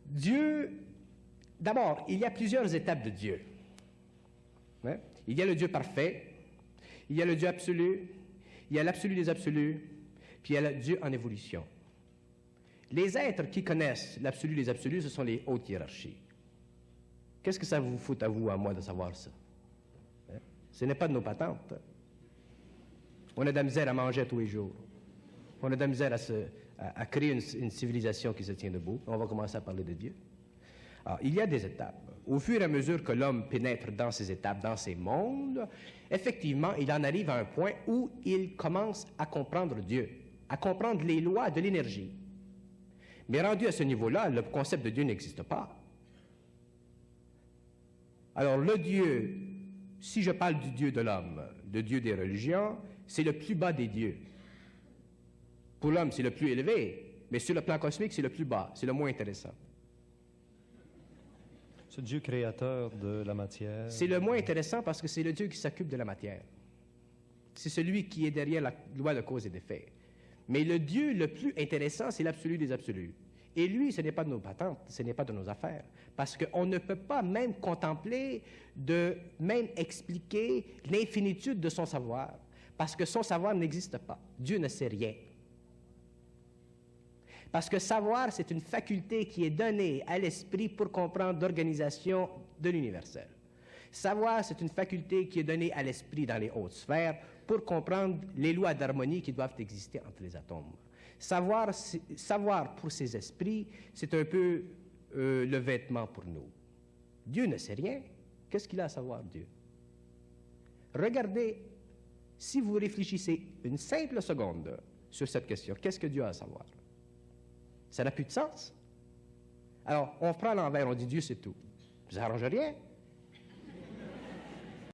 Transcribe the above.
Dieu, d'abord, il y a plusieurs étapes de Dieu. Hein? Il y a le Dieu parfait, il y a le Dieu absolu, il y a l'absolu des absolus, puis il y a le Dieu en évolution. Les êtres qui connaissent l'absolu des absolus, ce sont les hautes hiérarchies. Qu'est-ce que ça vous fout à vous, à moi, de savoir ça? Hein? Ce n'est pas de nos patentes. On a de la misère à manger tous les jours. On a de la misère à créer une civilisation qui se tient debout. On va commencer à parler de Dieu. Alors, il y a des étapes. Au fur et à mesure que l'homme pénètre dans ces étapes, dans ces mondes, effectivement, il en arrive à un point où il commence à comprendre Dieu, à comprendre les lois de l'énergie. Mais rendu à ce niveau-là, le concept de Dieu n'existe pas. Alors, le Dieu, si je parle du Dieu de l'homme, le Dieu des religions, c'est le plus bas des dieux. Pour l'homme, c'est le plus élevé, mais sur le plan cosmique, c'est le plus bas, c'est le moins intéressant. Ce Dieu créateur de la matière. C'est le moins intéressant parce que c'est le Dieu qui s'occupe de la matière. C'est celui qui est derrière la loi de cause et d'effet. Mais le Dieu le plus intéressant, c'est l'absolu des absolus. Et lui, ce n'est pas de nos patentes, ce n'est pas de nos affaires. Parce qu'on ne peut pas même contempler, même expliquer l'infinitude de son savoir. Parce que son savoir n'existe pas. Dieu ne sait rien. Parce que savoir, c'est une faculté qui est donnée à l'esprit pour comprendre l'organisation de l'universel. Savoir, c'est une faculté qui est donnée à l'esprit dans les hautes sphères pour comprendre les lois d'harmonie qui doivent exister entre les atomes. Savoir pour ces esprits, c'est un peu le vêtement pour nous. Dieu ne sait rien. Qu'est-ce qu'il a à savoir, Dieu? Regardez, si vous réfléchissez une simple seconde sur cette question, qu'est-ce que Dieu a à savoir? Ça n'a plus de sens. Alors, on prend l'envers, on dit Dieu c'est tout. Ça n'arrange rien.